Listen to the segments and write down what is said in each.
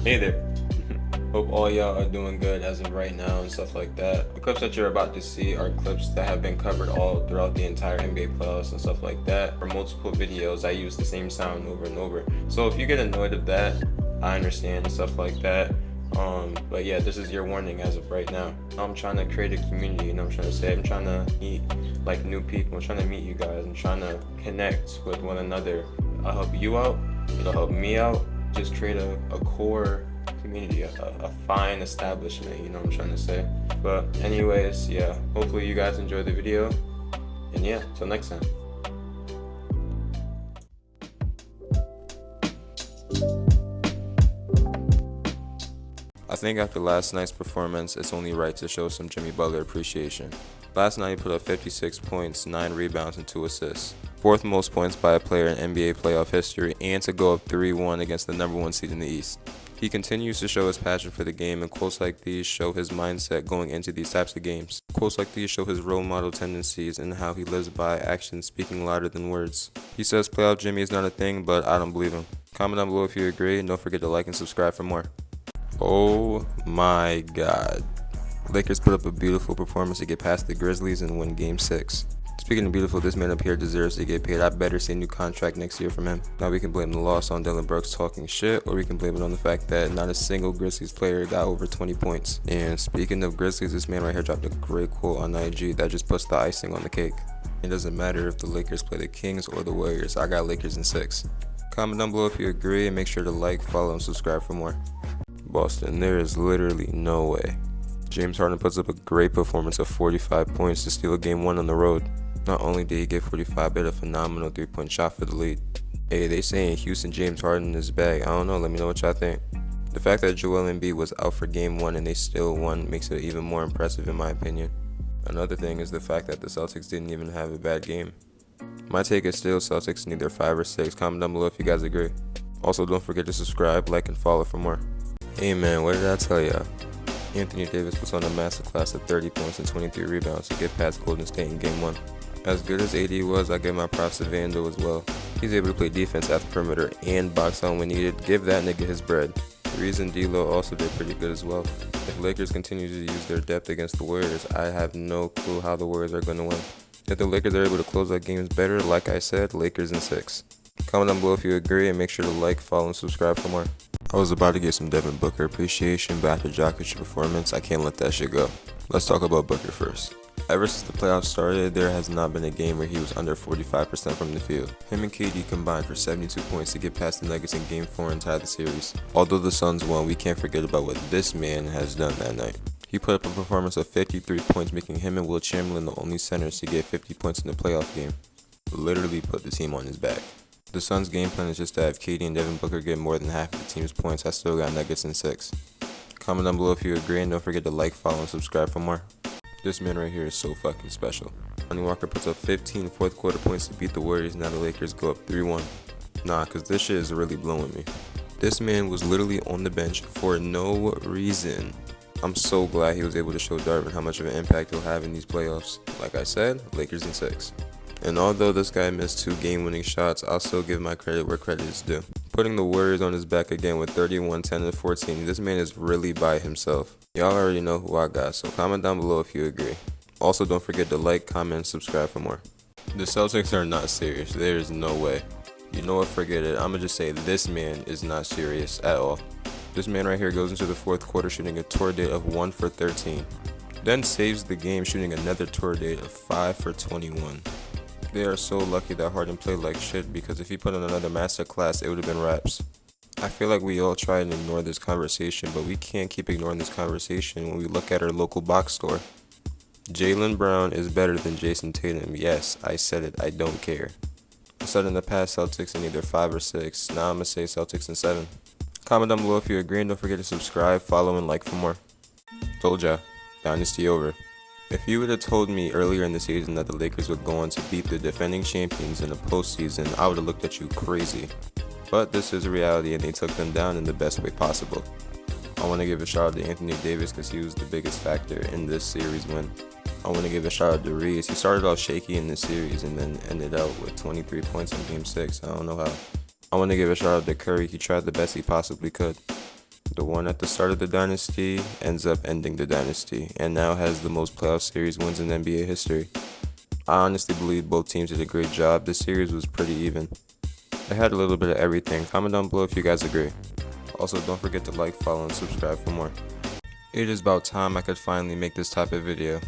Hey there. Hope all y'all are doing good as of right now and stuff like that. The clips that you're about to see are clips that have been covered all throughout the entire NBA playoffs and stuff like that. For multiple videos, I use the same sound over and over. So if you get annoyed of that, I understand and stuff like that. But yeah, this is your warning as of right now. I'm trying to create a community, you know what I'm trying to say? I'm trying to meet like new people. I'm trying to meet you guys. I'm trying to connect with one another. I'll help you out. It'll help me out. Just create a core community, a fine establishment, you know what I'm trying to say. But anyways, yeah, hopefully you guys enjoy the video, and yeah, till next time. I think after last night's performance, it's only right to show some Jimmy Butler appreciation. Last night he put up 56 points, 9 rebounds, and 2 assists. Fourth most points by a player in NBA playoff history, and to go up 3-1 against the number 1 seed in the East. He continues to show his passion for the game, and quotes like these show his mindset going into these types of games. Quotes like these show his role model tendencies and how he lives by actions speaking louder than words. He says playoff Jimmy is not a thing, but I don't believe him. Comment down below if you agree, and don't forget to like and subscribe for more. Oh my god. Lakers put up a beautiful performance to get past the Grizzlies and win Game 6. Speaking of beautiful, this man up here deserves to get paid. I better see a new contract next year from him. Now we can blame the loss on Dylan Brooks talking shit, or we can blame it on the fact that not a single Grizzlies player got over 20 points. And speaking of Grizzlies, this man right here dropped a great quote on IG that just puts the icing on the cake. It doesn't matter if the Lakers play the Kings or the Warriors, I got Lakers in 6. Comment down below if you agree, and make sure to like, follow, and subscribe for more. Boston, there is literally no way. James Harden puts up a great performance of 45 points to steal a game 1 on the road. Not only did he get 45, but a phenomenal 3-point shot for the lead. Hey, they saying Houston James Harden is back. I don't know, let me know what y'all think. The fact that Joel Embiid was out for game 1 and they still won makes it even more impressive in my opinion. Another thing is the fact that the Celtics didn't even have a bad game. My take is still Celtics in either 5 or 6. Comment down below if you guys agree. Also, don't forget to subscribe, like, and follow for more. Hey man, what did I tell y'all? Anthony Davis puts on a masterclass of 30 points and 23 rebounds to get past Golden State in Game 1. As good as AD was, I give my props to Vando as well. He's able to play defense at the perimeter and box out when needed. Give that nigga his bread. Reeves and D'Lo also did pretty good as well. If Lakers continue to use their depth against the Warriors, I have no clue how the Warriors are going to win. If the Lakers are able to close out games better, like I said, Lakers in 6. Comment down below if you agree, and make sure to like, follow, and subscribe for more. I was about to get some Devin Booker appreciation, but after Jokic's performance, I can't let that shit go. Let's talk about Booker first. Ever since the playoffs started, there has not been a game where he was under 45% from the field. Him and KD combined for 72 points to get past the Nuggets in Game 4 and tie the series. Although the Suns won, we can't forget about what this man has done that night. He put up a performance of 53 points, making him and Will Chamberlain the only centers to get 50 points in the playoff game. Literally put the team on his back. The Suns' game plan is just to have KD and Devin Booker get more than half of the team's points. I still got Nuggets in 6. Comment down below if you agree, and don't forget to like, follow, and subscribe for more. This man right here is so fucking special. Lonnie Walker puts up 15 fourth quarter points to beat the Warriors, now the Lakers go up 3-1. Nah, cause this shit is really blowing me. This man was literally on the bench for no reason. I'm so glad he was able to show Darvin how much of an impact he'll have in these playoffs. Like I said, Lakers in 6. And although this guy missed 2 game-winning shots, I'll still give my credit where credit is due. Putting the Warriors on his back again with 31, 10, and 14, this man is really by himself. Y'all already know who I got, so comment down below if you agree. Also, don't forget to like, comment, and subscribe for more. The Celtics are not serious. There is no way. You know what, forget it. I'ma just say this man is not serious at all. This man right here goes into the fourth quarter shooting a tour date of 1 for 13. Then saves the game shooting another tour date of 5 for 21. They are so lucky that Harden played like shit, because if he put on another masterclass, it would have been raps. I feel like we all try and ignore this conversation, but we can't keep ignoring this conversation when we look at our local box store. Jaylen Brown is better than Jason Tatum. Yes, I said it. I don't care. I said in the past Celtics in either 5 or 6. Now I'm going to say Celtics in 7. Comment down below if you agree, and don't forget to subscribe, follow, and like for more. Told ya. Dynasty over. If you would have told me earlier in the season that the Lakers would go on to beat the defending champions in the postseason, I would have looked at you crazy. But this is reality, and they took them down in the best way possible. I want to give a shout out to Anthony Davis because he was the biggest factor in this series win. I want to give a shout out to Reeves. He started off shaky in the series and then ended out with 23 points in Game 6. I don't know how. I want to give a shout out to Curry. He tried the best he possibly could. The one at the start of the dynasty ends up ending the dynasty and now has the most playoff series wins in NBA history. I honestly believe both teams did a great job. This series was pretty even. It had a little bit of everything. Comment down below if you guys agree. Also, don't forget to like, follow, and subscribe for more. It is about time I could finally make this type of video.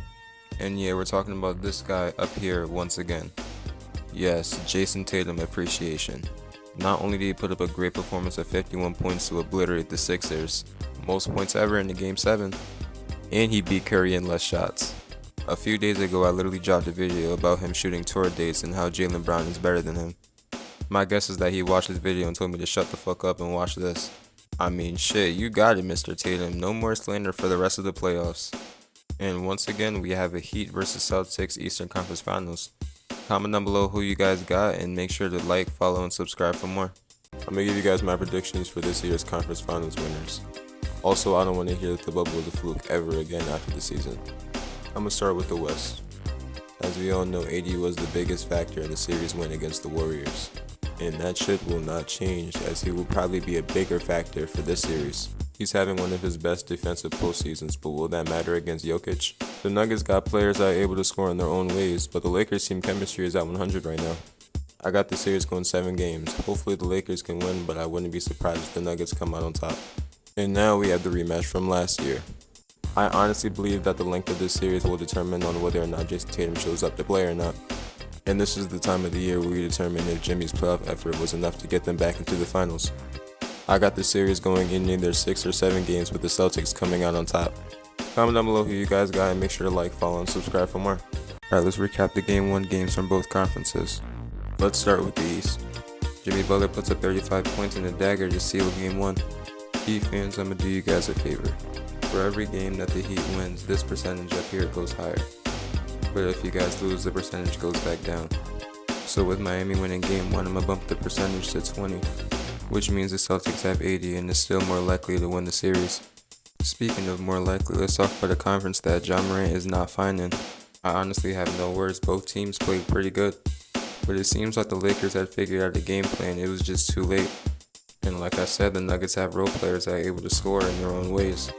And yeah, we're talking about this guy up here once again. Yes, Jason Tatum appreciation. Not only did he put up a great performance of 51 points to obliterate the Sixers, most points ever in the Game 7, and he beat Curry in less shots. A few days ago, I literally dropped a video about him shooting tour dates and how Jaylen Brown is better than him. My guess is that he watched this video and told me to shut the fuck up and watch this. I mean, shit, you got it, Mr. Tatum. No more slander for the rest of the playoffs. And once again, we have a Heat versus Celtics Eastern Conference Finals. Comment down below who you guys got and make sure to like, follow, and subscribe for more. I'm gonna give you guys my predictions for this year's Conference Finals winners. Also, I don't want to hear that the bubble was a fluke ever again after the season. I'm gonna start with the West. As we all know, AD was the biggest factor in the series win against the Warriors. And that shit will not change, as he will probably be a bigger factor for this series. He's having one of his best defensive postseasons, but will that matter against Jokic? The Nuggets got players that are able to score in their own ways, but the Lakers team chemistry is at 100 right now. I got the series going 7 games. Hopefully the Lakers can win, but I wouldn't be surprised if the Nuggets come out on top. And now we have the rematch from last year. I honestly believe that the length of this series will determine on whether or not Jason Tatum shows up to play or not. And this is the time of the year where we determine if Jimmy's playoff effort was enough to get them back into the finals. I got the series going in either 6 or 7 games with the Celtics coming out on top. Comment down below who you guys got and make sure to like, follow, and subscribe for more. Alright, let's recap the Game 1 games from both conferences. Let's start with the East. Jimmy Butler puts up 35 points in a dagger to seal Game 1. Heat fans, I'm gonna do you guys a favor. For every game that the Heat wins, this percentage up here goes higher. But if you guys lose, the percentage goes back down. So with Miami winning Game 1, I'm gonna bump the percentage to 20. Which means the Celtics have 80 and is still more likely to win the series. Speaking of more likely, let's talk about a conference that Ja Morant is not fine in. I honestly have no words, both teams played pretty good. But it seems like the Lakers had figured out a game plan, it was just too late. And like I said, the Nuggets have role players that are able to score in their own ways.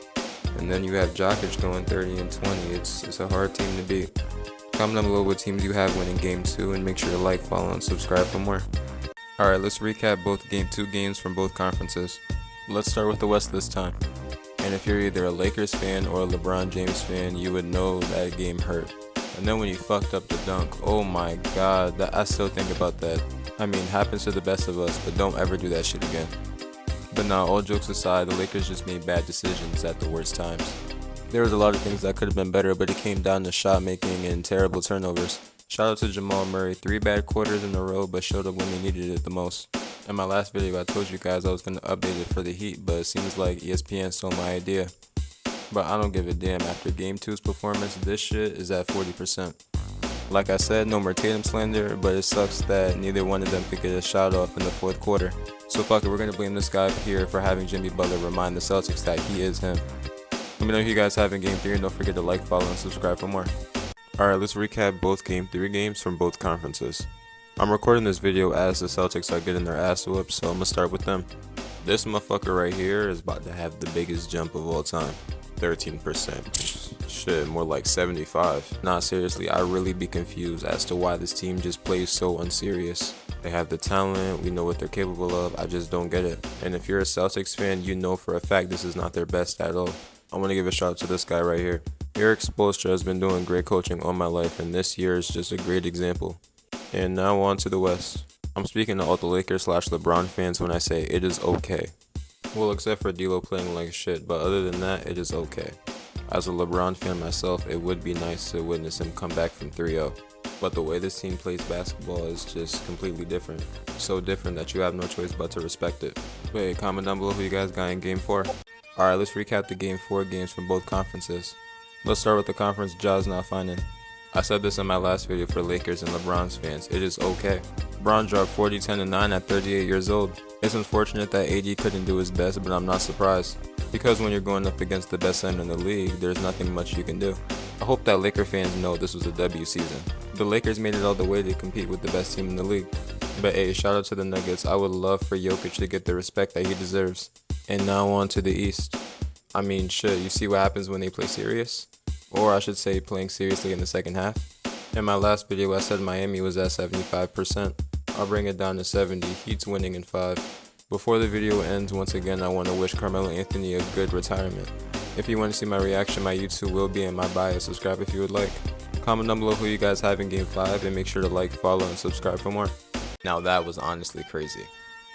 And then you have Jokic going 30 and 20, it's a hard team to beat. Comment down below what teams you have winning Game 2 and make sure to like, follow, and subscribe for more. Alright, let's recap both Game 2 games from both conferences. Let's start with the West this time. And if you're either a Lakers fan or a LeBron James fan, you would know that game hurt. And then when he fucked up the dunk, oh my god, I still think about that. I mean, happens to the best of us, but don't ever do that shit again. But now, all jokes aside, the Lakers just made bad decisions at the worst times. There was a lot of things that could have been better, but it came down to shot making and terrible turnovers. Shout out to Jamal Murray, 3 bad quarters in a row, but showed up when they needed it the most. In my last video, I told you guys I was going to update it for the Heat, but it seems like ESPN stole my idea. But I don't give a damn. After Game 2's performance, this shit is at 40%. Like I said, no more Tatum slander, but it sucks that neither one of them could get a shot off in the 4th quarter. So fuck it, we're going to blame this guy up here for having Jimmy Butler remind the Celtics that he is him. Let me know who you guys have in Game 3, and don't forget to like, follow, and subscribe for more. Alright, let's recap both Game 3 games from both conferences. I'm recording this video as the Celtics are getting their ass whooped, so I'm gonna start with them. This motherfucker right here is about to have the biggest jump of all time. 13%. Shit, more like 75. Nah, seriously, I really be confused as to why this team just plays so unserious. They have the talent, we know what they're capable of, I just don't get it. And if you're a Celtics fan, you know for a fact this is not their best at all. I want to give a shout out to this guy right here. Erik Spoelstra has been doing great coaching all my life, and this year is just a great example. And now on to the West. I'm speaking to all the Lakers/LeBron fans when I say it is okay. Well, except for D'Lo playing like shit, but other than that, it is okay. As a LeBron fan myself, it would be nice to witness him come back from 3-0. But the way this team plays basketball is just completely different. So different that you have no choice but to respect it. Wait, comment down below who you guys got in Game 4. Alright, let's recap the Game 4 games from both conferences. Let's start with the conference Ja's not finding. I said this in my last video for Lakers and LeBron's fans, it is okay. LeBron dropped 40, 10, and 9 at 38 years old. It's unfortunate that AD couldn't do his best, but I'm not surprised. Because when you're going up against the best center in the league, there's nothing much you can do. I hope that Laker fans know this was a W season. The Lakers made it all the way to compete with the best team in the league. But hey, shout out to the Nuggets. I would love for Jokic to get the respect that he deserves. And now on to the East. I mean, shit, you see what happens when they play serious? Or I should say, playing seriously in the second half. In my last video, I said Miami was at 75%. I'll bring it down to 70, Heat's winning in 5. Before the video ends, once again, I want to wish Carmelo Anthony a good retirement. If you want to see my reaction, my YouTube will be in my bio. Subscribe if you would like. Comment down below who you guys have in Game 5, and make sure to like, follow, and subscribe for more. Now that was honestly crazy.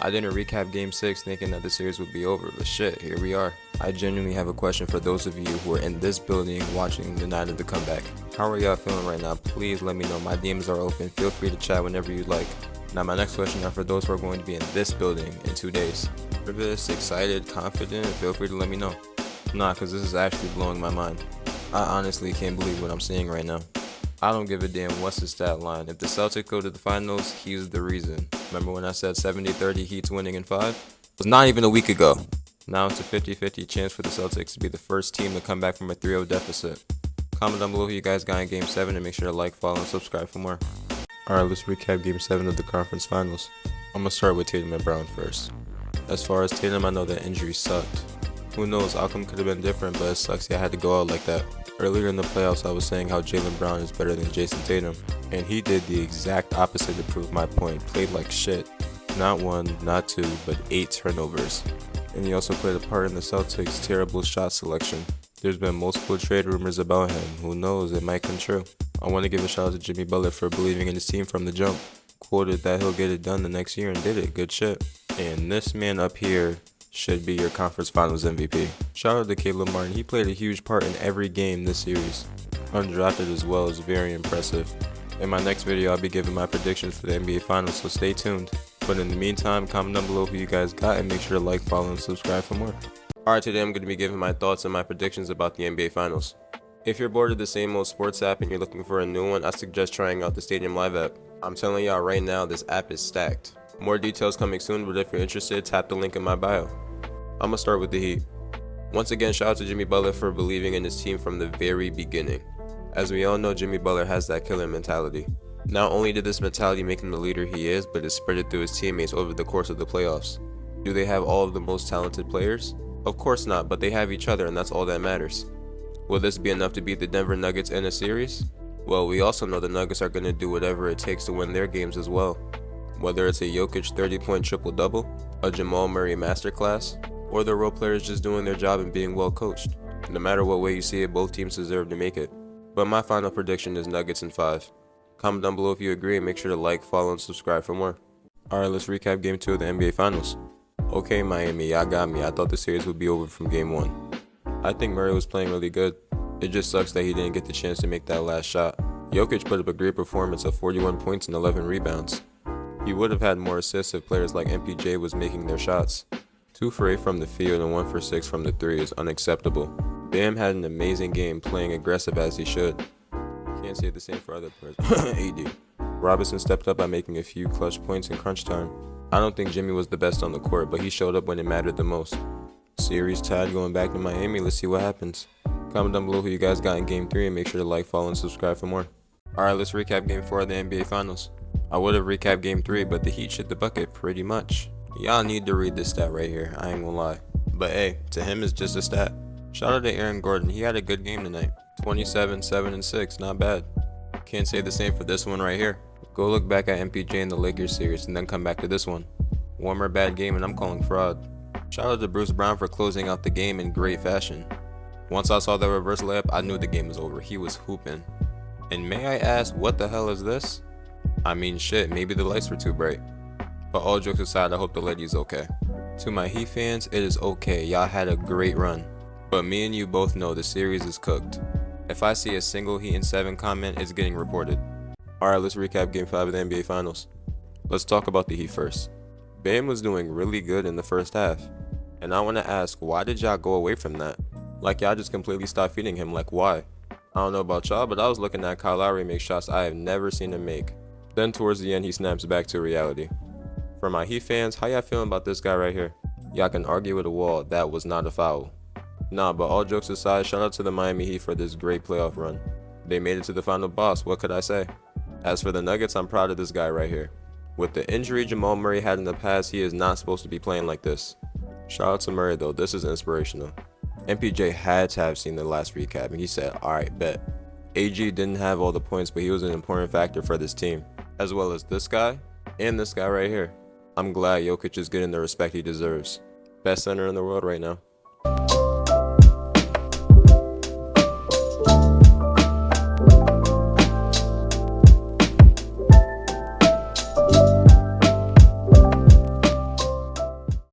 I didn't recap Game 6 thinking that the series would be over, but shit, here we are. I genuinely have a question for those of you who are in this building watching the night of the comeback. How are y'all feeling right now? Please let me know. My DMs are open. Feel free to chat whenever you'd like. Now my next question are for those who are going to be in this building in 2 days. Nervous, excited, confident, feel free to let me know. Nah, cause this is actually blowing my mind. I honestly can't believe what I'm seeing right now. I don't give a damn what's the stat line. If the Celtics go to the finals, he's the reason. Remember when I said 70-30 Heat's winning in 5? It was not even a week ago. Now it's a 50-50 chance for the Celtics to be the first team to come back from a 3-0 deficit. Comment down below who you guys got in Game 7 and make sure to like, follow, and subscribe for more. Alright, let's recap Game 7 of the conference finals. I'm gonna start with Tatum and Brown first. As far as Tatum, I know that injury sucked. Who knows, outcome could have been different, but it sucks I had to go out like that. Earlier in the playoffs, I was saying how Jaylen Brown is better than Jason Tatum, and he did the exact opposite to prove my point. Played like shit. Not 1, not 2, but 8 turnovers. And he also played a part in the Celtics' terrible shot selection. There's been multiple trade rumors about him. Who knows, it might come true. I want to give a shout out to Jimmy Butler for believing in his team from the jump. Quoted that he'll get it done the next year and did it. Good shit. And this man up here should be your conference finals MVP. Shout out to Caleb Martin. He played a huge part in every game this series. Undrafted as well is very impressive. In my next video, I'll be giving my predictions for the NBA Finals, so stay tuned. But in the meantime, comment down below who you guys got and make sure to like, follow, and subscribe for more. Alright, today I'm going to be giving my thoughts and my predictions about the NBA Finals. If you're bored of the same old sports app and you're looking for a new one, I suggest trying out the Stadium Live app. I'm telling y'all right now, this app is stacked. More details coming soon, but if you're interested, tap the link in my bio. I'm gonna start with the Heat. Once again, shout out to Jimmy Butler for believing in his team from the very beginning. As we all know, Jimmy Butler has that killer mentality. Not only did this mentality make him the leader he is, but it spread it through his teammates over the course of the playoffs. Do they have all of the most talented players? Of course not, but they have each other and that's all that matters. Will this be enough to beat the Denver Nuggets in a series? Well, we also know the Nuggets are going to do whatever it takes to win their games as well. Whether it's a Jokic 30-point triple-double, a Jamal Murray masterclass, or the role players just doing their job and being well coached. No matter what way you see it, both teams deserve to make it. But my final prediction is Nuggets in 5. Comment down below if you agree and make sure to like, follow, and subscribe for more. Alright, let's recap Game 2 of the NBA Finals. Okay, Miami, y'all got me. I thought the series would be over from Game 1. I think Murray was playing really good. It just sucks that he didn't get the chance to make that last shot. Jokic put up a great performance of 41 points and 11 rebounds. He would have had more assists if players like MPJ was making their shots. 2 for 8 from the field and 1 for 6 from the 3 is unacceptable. Bam had an amazing game, playing aggressive as he should. Can't say the same for other players. AD. Robinson stepped up by making a few clutch points in crunch time. I don't think Jimmy was the best on the court, but he showed up when it mattered the most. Series tied going back to Miami, let's see what happens. Comment down below who you guys got in Game 3 and make sure to like, follow, and subscribe for more. Alright, let's recap Game 4 of the NBA Finals. I would have recapped Game 3, but the Heat shit the bucket pretty much. Y'all need to read this stat right here, I ain't gonna lie. But hey, to him it's just a stat. Shout out to Aaron Gordon, he had a good game tonight. 27, 7, and 6, not bad. Can't say the same for this one right here. Go look back at MPJ in the Lakers series and then come back to this one. One more bad game and I'm calling fraud. Shout out to Bruce Brown for closing out the game in great fashion. Once I saw that reverse layup, I knew the game was over. He was hooping. And may I ask, what the hell is this? I mean shit, maybe the lights were too bright. But all jokes aside, I hope the lady's okay. To my Heat fans, it is okay, y'all had a great run. But me and you both know the series is cooked. If I see a single Heat in 7 comment, it's getting reported. Alright, let's recap Game 5 of the NBA Finals. Let's talk about the Heat first. Bam was doing really good in the first half. And I want to ask, why did y'all go away from that? Like y'all just completely stopped feeding him, like why? I don't know about y'all, but I was looking at Kyle Lowry make shots I have never seen him make. Then towards the end, he snaps back to reality. For my Heat fans, how y'all feeling about this guy right here? Y'all can argue with a wall, that was not a foul. Nah, but all jokes aside, shout out to the Miami Heat for this great playoff run. They made it to the final boss, what could I say? As for the Nuggets, I'm proud of this guy right here. With the injury Jamal Murray had in the past, he is not supposed to be playing like this. Shout out to Murray though, this is inspirational. MPJ had to have seen the last recap and he said, alright, bet. AG didn't have all the points, but he was an important factor for this team, as well as this guy and this guy right here. I'm glad Jokic is getting the respect he deserves. Best center in the world right now.